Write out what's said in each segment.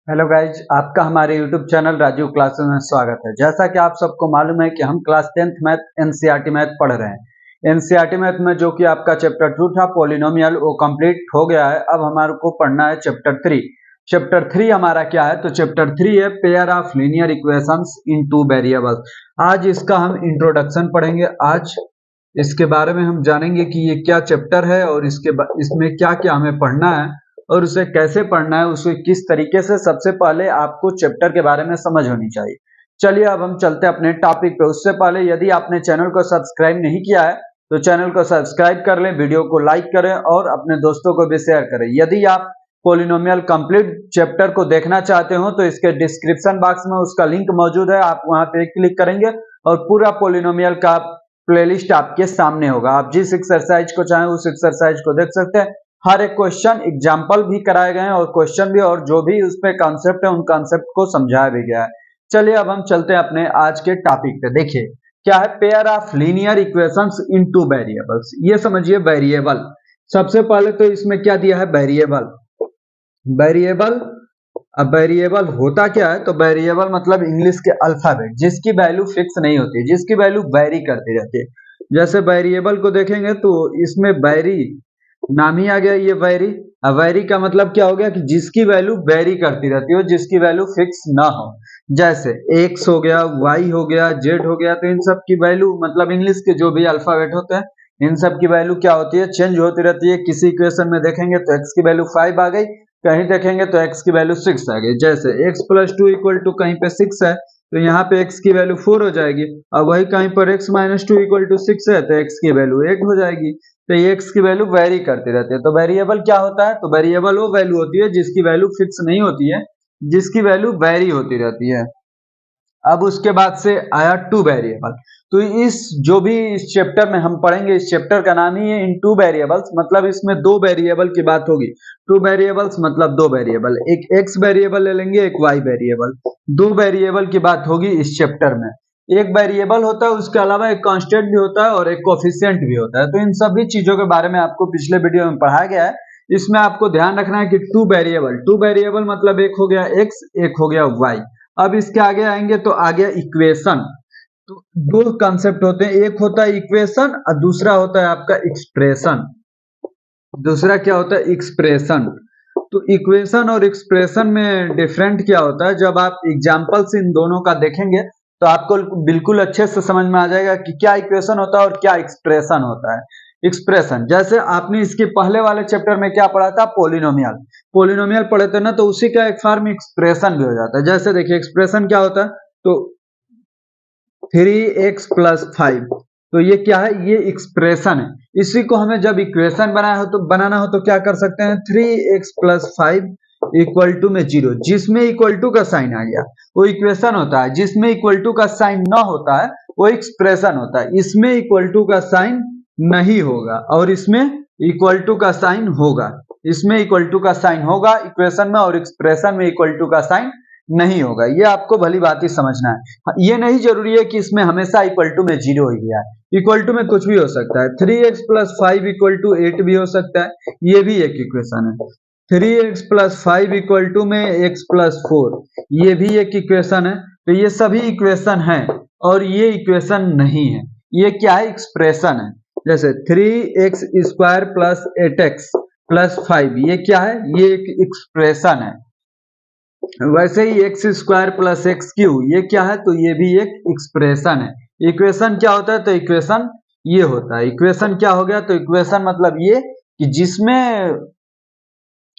Hello guys, आपका हमारे YouTube channel Rajiv classes में स्वागत है। जैसा कि आप सबको मालूम है कि हम class 10th math NCERT math पढ़ रहे हैं। एनसीईआरटी मैथ में जो कि आपका चैप्टर 2 था पॉलिनोमियल, वो कंप्लीट हो गया है। अब हमारे को पढ़ना है चैप्टर 3। चैप्टर 3 हमारा क्या है? तो चैप्टर 3 है pair of linear equations in two variables. आज इसका हम इंट्रोडक्शन पढ़ेंगे। आज इसके बारे में हम जानेंगे कि ये क्या चैप्टर है और इसमें क्या क्या हमें पढ़ना है और उसे कैसे पढ़ना है, उसे किस तरीके से। सबसे पहले आपको चैप्टर के बारे में समझ होनी चाहिए। चलिए अब हम चलते हैं अपने टॉपिक पे। उससे पहले यदि आपने चैनल को सब्सक्राइब नहीं किया है तो चैनल को सब्सक्राइब कर लें, वीडियो को लाइक करें और अपने दोस्तों को भी शेयर करें। यदि आप पॉलिनोमियल कंप्लीट चैप्टर को देखना चाहते हो तो इसके डिस्क्रिप्शन बॉक्स में उसका लिंक मौजूद है, आप वहां पे क्लिक करेंगे और पूरा पॉलिनोमियल का प्लेलिस्ट आपके सामने होगा। आप जिस एक्सरसाइज को चाहें उस एक्सरसाइज को देख सकते हैं। हर एक क्वेश्चन एग्जाम्पल भी कराए गए हैं और क्वेश्चन भी, और जो भी उस पे कॉन्सेप्ट है उन कॉन्सेप्ट को समझाया भी गया है। चलिए अब हम चलते हैं अपने आज के टॉपिक पे। देखिए क्या है pair of linear equations in two variables. ये समझिए वेरिएबल। सबसे पहले तो इसमें क्या दिया है? वेरिएबल। वेरिएबल, अब वेरिएबल होता क्या है? तो वेरिएबल मतलब इंग्लिश के अल्फाबेट, जिसकी वैल्यू फिक्स नहीं होती, जिसकी वैल्यू वैरी करती रहती है। जैसे वेरिएबल को देखेंगे तो इसमें वैरी नाम ही आ गया, ये वैरी। अब वैरी का मतलब क्या हो गया कि जिसकी वैल्यू वैरी करती रहती हो, जिसकी वैल्यू फिक्स ना हो। जैसे x हो गया, y हो गया, z हो गया, तो इन सब की वैल्यू मतलब इंग्लिश के जो भी अल्फाबेट होते हैं इन सब की वैल्यू क्या होती है? चेंज होती रहती है। किसी इक्वेशन में देखेंगे तो x की वैल्यू 5 आ गई, कहीं देखेंगे तो x की वैल्यू 6 आ गई। जैसे x + 2 = कहीं पे 6 है तो यहाँ पे x की वैल्यू 4 हो जाएगी। अब वही कहीं पर x - 2 = 6 है तो x की वैल्यू 8 हो जाएगी। तो ये x की वैल्यू वेरी करती रहती है। तो वेरिएबल क्या होता है? तो वेरिएबल वो वैल्यू होती है जिसकी वैल्यू फिक्स नहीं होती है, जिसकी वैल्यू वेरी होती रहती है। अब उसके बाद से आया टू वेरिएबल। तो इस जो भी इस चैप्टर में हम पढ़ेंगे, इस चैप्टर का नाम ही है इन टू वेरिएबल्स, मतलब इसमें दो वेरिएबल की बात होगी। टू वेरिएबल्स मतलब दो वेरिएबल, एक x वेरिएबल ले लेंगे, एक y वेरिएबल। दो वेरिएबल की बात होगी इस चैप्टर में। एक वेरिएबल होता है, उसके अलावा एक कांस्टेंट भी होता है और एक कोफिशिएंट भी होता है। तो इन सभी चीजों के बारे में आपको पिछले वीडियो में पढ़ाया गया है। इसमें आपको ध्यान रखना है कि टू वेरिएबल मतलब एक हो गया x, एक हो गया y। अब इसके आगे आएंगे तो आ गया इक्वेशन। तो दो कंसेप्ट होते हैं, एक होता है इक्वेशन और दूसरा होता है आपका एक्सप्रेशन। दूसरा क्या होता है? एक्सप्रेशन। तो इक्वेशन और एक्सप्रेशन में डिफरेंट क्या होता है? जब आप एग्जांपल्स इन दोनों का देखेंगे तो आपको बिल्कुल अच्छे से समझ में आ जाएगा कि क्या इक्वेशन होता है और क्या एक्सप्रेशन होता है। एक्सप्रेशन, जैसे आपने इसके पहले वाले चैप्टर में क्या पढ़ा था? पॉलिनोमियल। पॉलिनोमियल पढ़े थे ना, तो उसी का एक फॉर्म एक्सप्रेशन भी हो जाता है। जैसे देखिए एक्सप्रेशन क्या होता है? तो 3x + 5, तो ये क्या है? ये एक्सप्रेशन है। इसी को हमें जब इक्वेशन बनाना हो तो क्या कर सकते हैं? 3x + 5 = में 0, जिसमें इक्वल टू का साइन आ गया वो इक्वेशन होता है। जिसमें इक्वल टू का साइन ना होता है वो एक्सप्रेशन होता है। इसमें इक्वल टू का साइन नहीं होगा और इसमें इक्वल टू का साइन होगा। इसमें इक्वल टू का साइन होगा इक्वेशन में, और एक्सप्रेशन में इक्वल टू का साइन नहीं होगा। ये आपको भली बात ही समझना है। ये नहीं जरूरी है कि इसमें हमेशा इक्वल टू में 0 ही गया है। इक्वल टू में कुछ भी हो सकता है। 3x + 5 = 8 भी हो सकता है, ये भी एक इक्वेशन है। 3x + 5 = में x + 4, ये भी एक इक्वेशन है। तो ये सभी इक्वेशन है और ये इक्वेशन नहीं है। ये क्या है? एक्सप्रेशन है। जैसे 3x² + 8x + 5, ये क्या है? ये एक एक्सप्रेशन है। वैसे ही x² + x³ ये क्या है? तो ये भी एक एक्सप्रेशन है। इक्वेशन क्या होता है? तो इक्वेशन ये होता है। इक्वेशन क्या हो गया? तो इक्वेशन मतलब ये कि जिसमें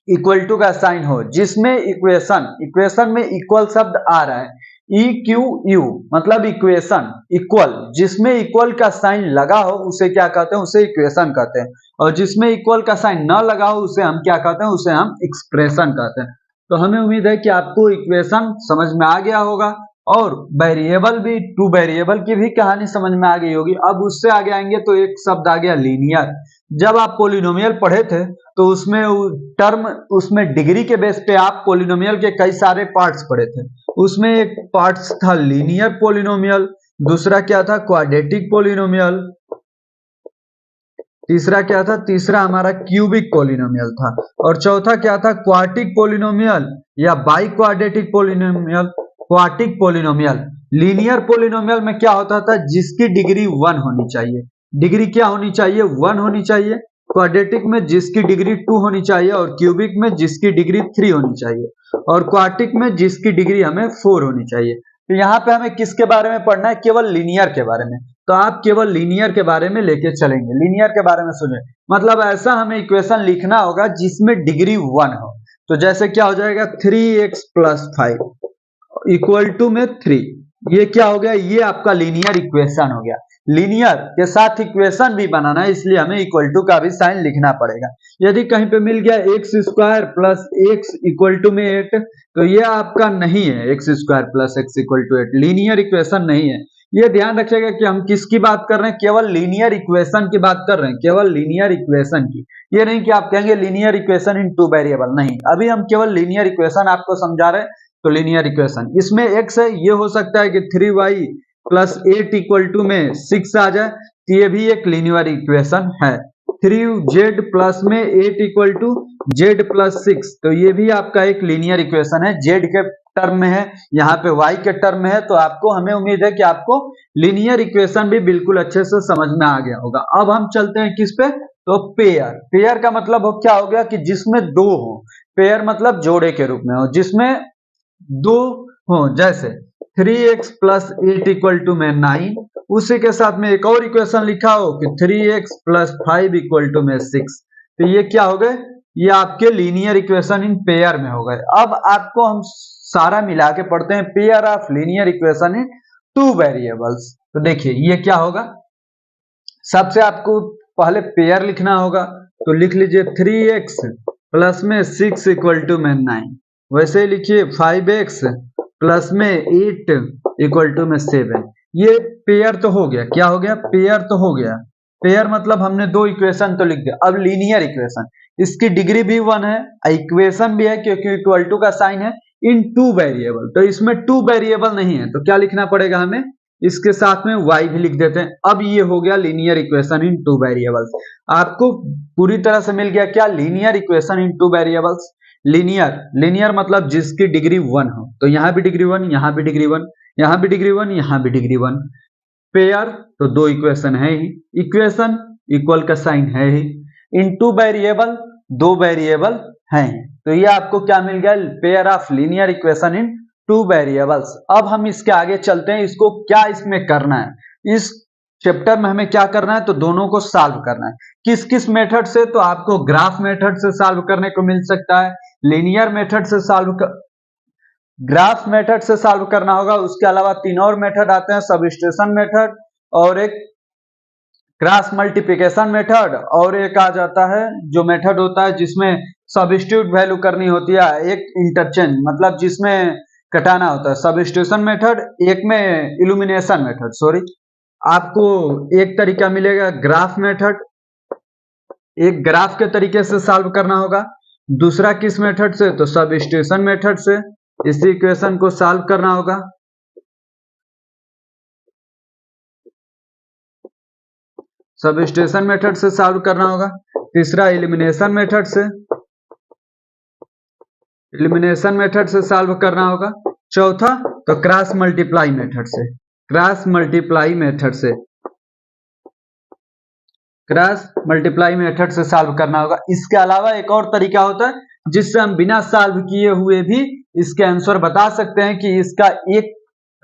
इक्वल टू का साइन हो, जिसमें इक्वेशन में इक्वल शब्द आ रहा है, EQU मतलब इक्वेशन, इक्वल, जिसमें इक्वल का साइन लगा हो उसे क्या कहते हैं? उसे इक्वेशन कहते हैं। और जिसमें इक्वल का साइन ना लगा हो उसे हम क्या कहते हैं? उसे हम एक्सप्रेशन कहते हैं। तो हमें उम्मीद है कि आपको इक्वेशन समझ में आ गया होगा और वेरिएबल भी, टू वेरिएबल की भी कहानी समझ में आ गई होगी। अब उससे आगे आएंगे तो एक शब्द आ गया लीनियर। जब आप पॉलिनोमियल पढ़े थे तो उसमें डिग्री के बेस पे आप पॉलिनोमियल के कई सारे पार्ट्स पढ़े थे। उसमें एक पार्ट्स था लीनियर पॉलिनोमियल, दूसरा क्या था? क्वाड्रेटिक पॉलिनोमियल, तीसरा क्या था, तीसरा हमारा क्यूबिक पॉलिनोमियल था। और चौथा क्या था, क्वार्टिक पॉलिनोमियल या by quadratic polynomial. Quartic polynomial, linear polynomial में क्या होता था, जिसकी डिग्री 1 होनी चाहिए। डिग्री क्या होनी चाहिए, 1 होनी चाहिए। क्वाड्रेटिक में जिसकी डिग्री 2 होनी चाहिए, और क्यूबिक में जिसकी डिग्री 3 होनी चाहिए, और क्वार्टिक में जिसकी डिग्री हमें 4 होनी चाहिए। तो यहाँ पे हमें किसके बारे में पढ़ना है, केवल लीनियर के बारे में। तो आप केवल लीनियर के बारे में लेके चलेंगे। लीनियर के बारे में सुने, मतलब ऐसा हमें इक्वेशन लिखना होगा जिसमें डिग्री 1 हो। तो जैसे क्या हो जाएगा, 3x + 5 इक्वल टू में 3, ये क्या हो गया, ये आपका लीनियर इक्वेशन हो गया। लीनियर के साथ इक्वेशन भी बनाना है, इसलिए हमें इक्वल टू का भी साइन लिखना पड़ेगा। यदि कहीं पे मिल गया x² + x इक्वल टू में 8, तो ये आपका नहीं है, x² + x equal to 8 linear equation नहीं है। ये ध्यान रखिएगा कि हम किसकी बात कर रहे हैं, केवल लीनियर इक्वेशन की बात कर रहे हैं, केवल लीनियर इक्वेशन की। ये नहीं कि आप कहेंगे लीनियर इक्वेशन इन 2 वेरिएबल, नहीं, अभी हम केवल लीनियर इक्वेशन आपको समझा रहे हैं। तो लीनियर इक्वेशन, इसमें x है, ये हो सकता है कि 3y + 8 इक्वल टू में 6 आ जाए, तो ये भी एक लीनियर इक्वेशन है। 3z प्लस में 8 इक्वल टू z + 6, तो ये भी आपका एक लीनियर इक्वेशन है। z के टर्म में है, यहाँ पे y के टर्म में है। तो आपको, हमें उम्मीद है कि आपको लीनियर इक्वेशन भी बिल्कुल अच्छे से समझ में आ गया होगा। अब हम चलते हैं किस पे, तो पेयर। पेयर का मतलब हो क्या हो गया, कि जिसमें दो हो। पेयर मतलब जोड़े के रूप में हो, जिसमें दो हो। जैसे 3x + 8 इक्वल टू में 9, उसी के साथ में एक और इक्वेशन लिखा हो कि 3x + 5 इक्वल टू में 6। तो ये क्या हो गए, ये आपके लीनियर इक्वेशन इन पेयर में हो गए। अब आपको हम सारा मिला के पढ़ते हैं, pair of linear equation in 2 variables. तो देखिए ये क्या होगा, सबसे आपको पहले पेयर लिखना होगा। तो लिख लीजिए 3x + में 6 इक्वल टू में 9। वैसे ही लिखिए 5x + में 8 इक्वल टू में 7। ये पेयर तो हो गया, क्या हो गया, पेयर तो हो गया। पेयर मतलब हमने दो इक्वेशन तो लिख दिया। अब लीनियर इक्वेशन, इसकी डिग्री भी 1 है, इक्वेशन भी है, क्योंकि इक्वल टू का साइन है इन 2 वेरिएबल। तो इसमें 2 वेरिएबल नहीं है, तो क्या लिखना पड़ेगा हमें, इसके साथ में y भी लिख देते हैं। अब ये हो गया लीनियर इक्वेशन इन 2 वेरिएबल्स। आपको पूरी तरह से मिल गया क्या, linear equation in 2 variables. Linear मतलब जिसकी डिग्री 1 हो। तो यहाँ भी डिग्री 1, यहाँ भी डिग्री 1, यहाँ भी डिग्री 1, यहाँ भी डिग्री 1। पेयर तो दो इक्वेशन है ही, इक्वेशन इक्वल का साइन है ही, इन 2 वेरिएबल, 2 वेरिएबल हैं। तो ये आपको क्या मिल गया, pair of linear equation in 2 variables. अब हम इसके आगे चलते हैं, इसको क्या इसमें करना है, इस चैप्टर में हमें क्या करना है, तो दोनों को सॉल्व करना है। किस किस मेथड से, तो आपको ग्राफ मेथड से सॉल्व करने को मिल सकता है, लीनियर मेथड से ग्राफ मेथड से सॉल्व करना होगा। उसके अलावा 3 और मेथड आते हैं, सबस्टिट्यूशन मेथड, और एक क्रॉस मल्टीप्लिकेशन मेथड, और एक आ जाता है जो मेथड होता है जिसमें सब्स्टिट्यूट वैल्यू करनी होती है, एक इंटरचेंज मतलब जिसमें घटाना होता है, सब्स्टिट्यूशन मेथड। एक में इल्यूमिनेशन मेथड, सॉरी। आपको एक तरीका मिलेगा ग्राफ मेथड, एक ग्राफ के तरीके से सॉल्व करना होगा। दूसरा किस मेथड से, तो सब्स्टिट्यूशन मेथड से इस इक्वेशन को सॉल्व करना होगा। सब्स्टिट्यूशन मेथड से सॉल्व करना होगा। तीसरा एलिमिनेशन मेथड से, एलिमिनेशन मेथड से सॉल्व करना होगा। चौथा तो क्रॉस मल्टीप्लाई मेथड से, क्रॉस मल्टीप्लाई मेथड से, क्रॉस मल्टीप्लाई मेथड से सॉल्व करना होगा। इसके अलावा एक और तरीका होता है जिससे हम बिना सॉल्व किए हुए भी इसके आंसर बता सकते हैं कि इसका एक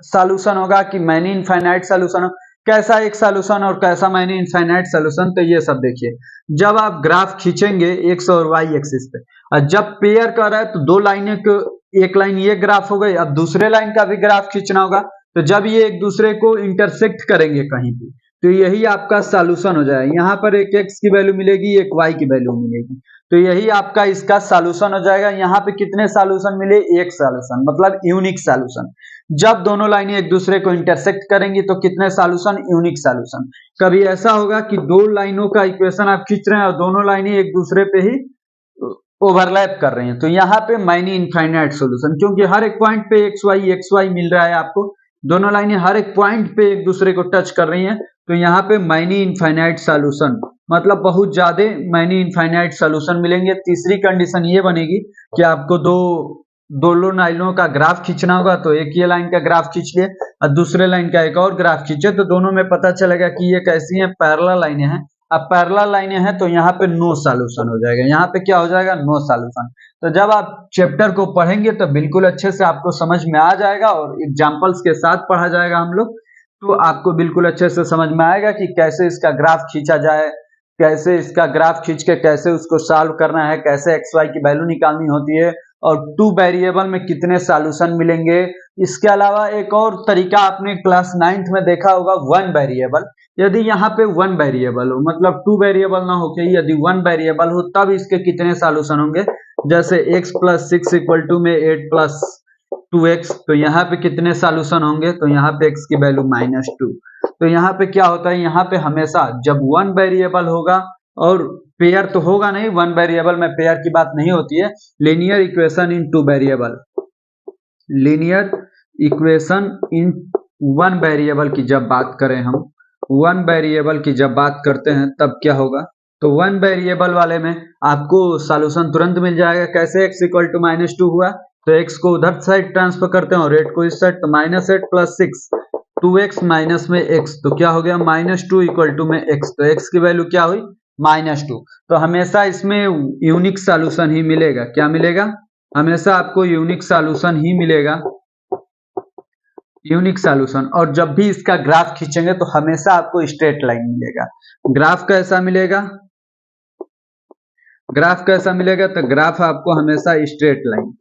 सॉल्यूशन होगा कि मैनी इनफाइनाइट सॉल्यूशन हो। कैसा एक सॉल्यूशन और कैसा मैनी इनफाइनाइट सॉल्यूशन, तो ये सब देखिए। जब आप ग्राफ खींचेंगे एक्स और वाई एक्सिस पे, और जब पेयर कर रहा है तो दो लाइनें को, एक लाइन ये ग्राफ हो गई, अब दूसरे लाइन का भी ग्राफ खींचना होगा। तो जब ये एक दूसरे को इंटरसेक्ट करेंगे कहीं भी, तो यही आपका सॉल्यूशन हो जाएगा। यहाँ पर एक x की वैल्यू मिलेगी, एक y की वैल्यू मिलेगी, तो यही आपका इसका सॉल्यूशन हो जाएगा। यहाँ पे कितने सॉल्यूशन मिले, एक सॉल्यूशन, मतलब यूनिक सॉल्यूशन। जब दोनों लाइनें एक दूसरे को इंटरसेक्ट करेंगी तो कितने सॉल्यूशन, यूनिक सॉल्यूशन। कभी ऐसा होगा कि दो लाइनों का इक्वेशन आप खींच रहे हैं और दोनों लाइनें एक दूसरे पे ही ओवरलैप कर रही हैं, तो यहाँ पे मैनी इनफाइनाइट सॉल्यूशन, क्योंकि हर एक पॉइंट पे एक्स वाई मिल रहा है आपको, दोनों लाइनें हर एक पॉइंट पे एक दूसरे को टच कर रही हैं, तो यहाँ पे मैनी इनफाइनाइट सॉल्यूशन मतलब बहुत ज्यादा मैनी इनफाइनाइट सोल्यूशन मिलेंगे। तीसरी कंडीशन ये बनेगी कि आपको दो लाइनों का ग्राफ खींचना होगा, तो एक ये लाइन का ग्राफ खींच लिए और दूसरे लाइन का एक और ग्राफ खींचे, तो दोनों में पता चलेगा कि ये कैसी है, पैरेलल लाइनें हैं। अब पैरेलल लाइनें हैं तो यहाँ पे नो सॉल्यूशन हो जाएगा, यहाँ पे क्या हो जाएगा, नो सॉल्यूशन। तो जब आप चैप्टर को पढ़ेंगे तो बिल्कुल अच्छे से आपको समझ में आ जाएगा और एग्जाम्पल्स के साथ पढ़ा जाएगा हम लोग, तो आपको बिल्कुल अच्छे से समझ में आएगा कि कैसे इसका ग्राफ खींचा जाए, कैसे इसका ग्राफ खींच के कैसे उसको सॉल्व करना है, कैसे एक्स वाई की वैल्यू निकालनी होती है और टू वेरिएबल में कितने सॉल्यूशन मिलेंगे। इसके अलावा एक और तरीका आपने क्लास 9th में देखा होगा, वन वेरिएबल। यदि यहाँ पे वन वेरिएबल हो, मतलब टू वेरिएबल ना होके यदि वन वेरिएबल हो, तब इसके कितने सॉल्यूशन होंगे। जैसे x + 6 = में 8 + 2x, तो यहाँ पे कितने सॉल्यूशन होंगे, तो यहाँ पे x की वैल्यू -2। तो यहाँ पे क्या होता है, यहाँ पे हमेशा जब वन वेरिएबल होगा और पेयर तो होगा नहीं, वन वेरिएबल में पेयर की बात नहीं होती है, linear equation in two variable, linear equation in one variable की जब बात करें हम, वन वेरिएबल की जब बात करते हैं तब क्या होगा, तो वन वेरिएबल वाले में आपको सॉल्यूशन तुरंत मिल जाएगा। कैसे, x = -2 हुआ तो x को उधर साइड ट्रांसफर करते हैं और 8 को इस साइड, तो -8 + 6 2x माइनस में x, तो क्या हो गया, -2 = में x, तो x की वैल्यू क्या हुई, -2। तो हमेशा इसमें यूनिक सॉल्यूशन ही मिलेगा। क्या मिलेगा, हमेशा आपको यूनिक सॉल्यूशन ही मिलेगा, यूनिक सॉल्यूशन। और जब भी इसका ग्राफ खींचेंगे तो हमेशा आपको स्ट्रेट लाइन मिलेगा। ग्राफ कैसा मिलेगा, ग्राफ कैसा मिलेगा, तो ग्राफ आपको हमेशा स्ट्रेट लाइन,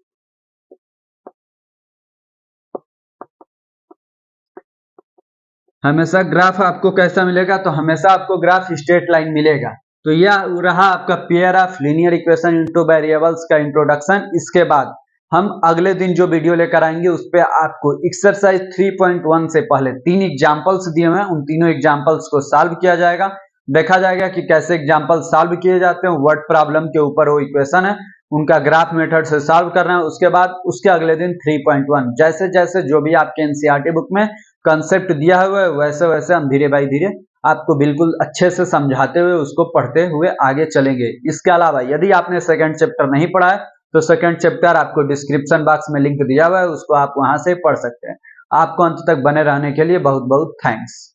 हमेशा ग्राफ आपको कैसा मिलेगा, तो हमेशा आपको ग्राफ स्ट्रेट लाइन मिलेगा। तो यह रहा आपका pair of linear equation into variables का इंट्रोडक्शन। इसके बाद हम अगले दिन जो वीडियो लेकर आएंगे उस पे आपको एक्सरसाइज 3.1 से पहले 3 एग्जांपल्स दिए हुए हैं, उन तीनों एग्जांपल्स को सॉल्व किया जाएगा। देखा जाएगा कि कैसे एग्जांपल सॉल्व किए जाते हैं, वर्ड प्रॉब्लम के ऊपर वो इक्वेशन है, उनका ग्राफ मेथड से सॉल्व करना है। उसके बाद उसके अगले दिन 3.1 जैसे जैसे जो भी आपके एनसीईआरटी बुक में कंसेप्ट दिया हुआ है वैसे वैसे हम धीरे बाई धीरे आपको बिल्कुल अच्छे से समझाते हुए उसको पढ़ते हुए आगे चलेंगे। इसके अलावा यदि आपने सेकंड चैप्टर नहीं पढ़ा है तो सेकंड चैप्टर आपको डिस्क्रिप्शन बॉक्स में लिंक दिया हुआ है, उसको आप वहां से पढ़ सकते हैं। आपको अंत तक बने रहने के लिए बहुत बहुत थैंक्स।